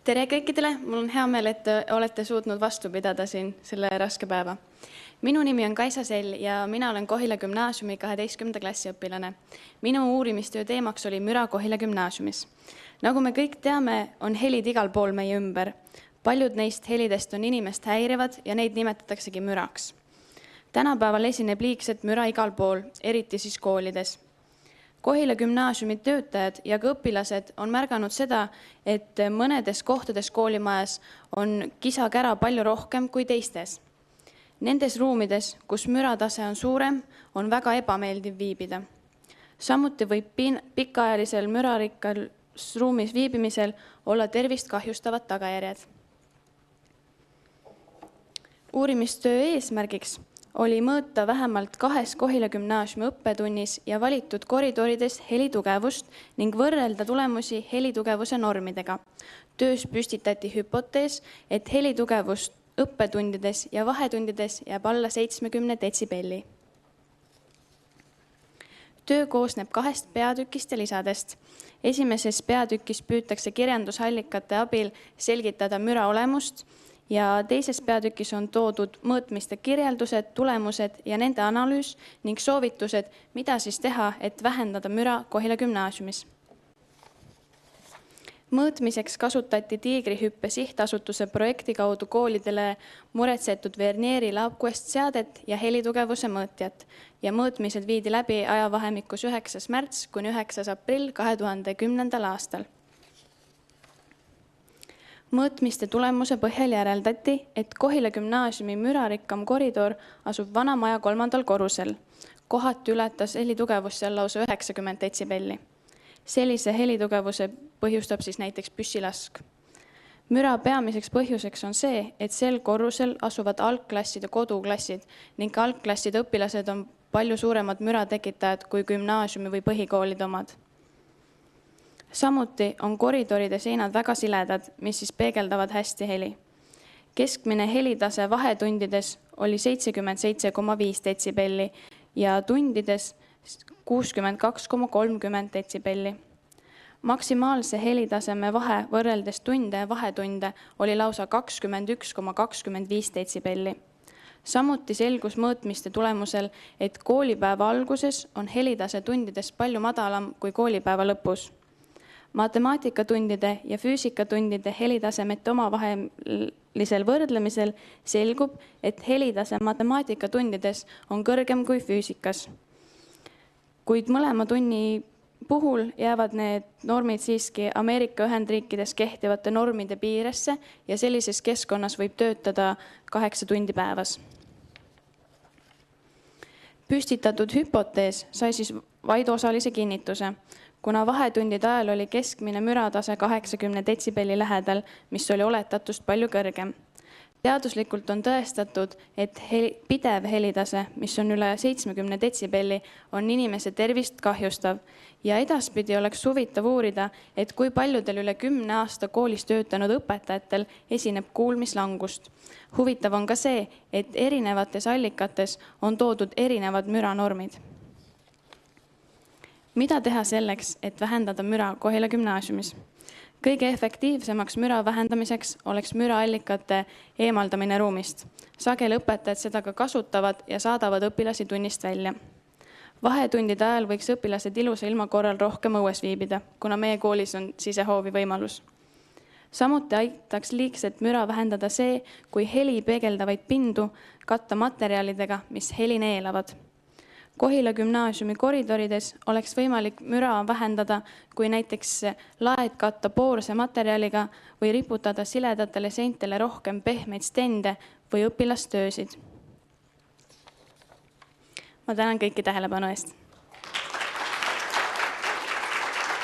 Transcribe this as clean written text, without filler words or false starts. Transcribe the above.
Tere kõikidele, mul on hea meel, et olete suutnud vastu pidada siin selle raske päeva. Minu nimi on Kaisa Sell ja mina olen Kohila gümnaasiumi 12. klassi õpilane. Minu uurimistöö teemaks oli müra Kohila gümnaasiumis. Nagu me kõik teame, on helid igal pool meie ümber. Paljud neist helidest on inimest häirivad ja neid nimetataksegi müraks. Tänapäeval esineb liigset müra igal pool, eriti siis koolides. Kohila gümnaasiumi töötajad ja ka õpilased on märganud seda, et mõnedes kohtades koolimajas on kisakära palju rohkem kui teistes. Nendes ruumides, kus müratase on suurem, on väga ebameeldiv viibida. Samuti võib pikaajalisel mürarikkal ruumis viibimisel olla tervist kahjustavad tagajärjed. Uurimistöö eesmärgiks oli mõõta vähemalt 2 Kohila gümnaasiumi õppetunnis ja valitud koridorides helitugevust ning võrrelda tulemusi helitugevuse normidega. Töös püstitati hüpotees, et helitugevust õppetundides ja vahetundides jääb alla 70 detsibelli. Töö koosneb 2 peatükist ja lisadest. Esimeses peatükis püütakse kirjandusallikate abil selgitada müra olemust ja teises peatükis on toodud mõõtmiste kirjeldused, tulemused ja nende analüüs ning soovitused, mida siis teha, et vähendada müra Kohila gümnaasiumis. Mõõtmiseks kasutati Tiigrihüppe sihtasutuse projekti kaudu koolidele muretsetud Vernieri laabkuest seadet ja helitugevuse mõõtjat ja mõõtmised viidi läbi ajavahemikus 9. märts kuni 9. aprill 2010. aastal. Mõõtmiste tulemuse põhjal järeldati, et Kohila gümnaasiumi mürarikkam koridor asub Vanamaja 3. korrusel. Kohati ületas helitugevus seal lausa 90 detsibelli. Sellise helitugevuse põhjustab siis näiteks püssilask. Müra peamiseks põhjuseks on see, et sel korrusel asuvad algklasside koduklassid ning algklasside õpilased on palju suuremad müra tekitajad kui gümnaasiumi või põhikoolide omad. Samuti on koridoride seinad väga siledad, mis siis peegeldavad hästi heli. Keskmine helitase vahetundides oli 77,5 detsibelli ja tundides 62,30 detsibelli. Maksimaalse helitaseme vahe võrreldes tunde ja vahetunde oli lausa 21,25 detsibelli. Samuti selgus mõõtmiste tulemusel, et koolipäeva alguses on helitase tundides palju madalam kui koolipäeva lõpus. Matemaatikatundide ja füüsikatundide helitasemete omavahelisel võrdlemisel selgub, et helitase matemaatikatundides on kõrgem kui füüsikas. Kuid mõlema tunni puhul jäävad need normid siiski Ameerika Ühendriikides kehtivate normide piiresse ja sellises keskkonnas võib töötada 8 tundi päevas. Püstitatud hüpotees sai siis vaid osalise kinnituse, kuna vahetundide ajal oli keskmine müratase 80 detsibelli lähedal, mis oli oletatust palju kõrgem. Teaduslikult on tõestatud, et pidev helitase, mis on üle 70 detsibelli, on inimese tervist kahjustav ja edaspidi oleks huvitav uurida, et kui paljudel üle 10 aasta koolis töötanud õpetajatel esineb kuulmislangust. Huvitav on ka see, et erinevates allikates on toodud erinevad müranormid. Mida teha selleks, et vähendada müra Kohila gümnaasiumis? Kõige efektiivsemaks müra vähendamiseks oleks müraallikate eemaldamine ruumist. Sageli õpetajad seda ka kasutavad ja saadavad õpilasi tunnist välja. Vahetundide ajal võiks õpilased ilusa ilma korral rohkem õues viibida, kuna meie koolis on sisehoovi võimalus. Samuti aitaks liigset müra vähendada see, kui heli peegeldavaid pindu katta materjalidega, mis heli neelavad. Kohila gümnaasiumi koridorides oleks võimalik müra vähendada, kui näiteks laed katta poorse materjaliga või riputada siledatele seintele rohkem pehmeid stende või õpilastöösid. Ma tänan kõiki tähelepanu eest.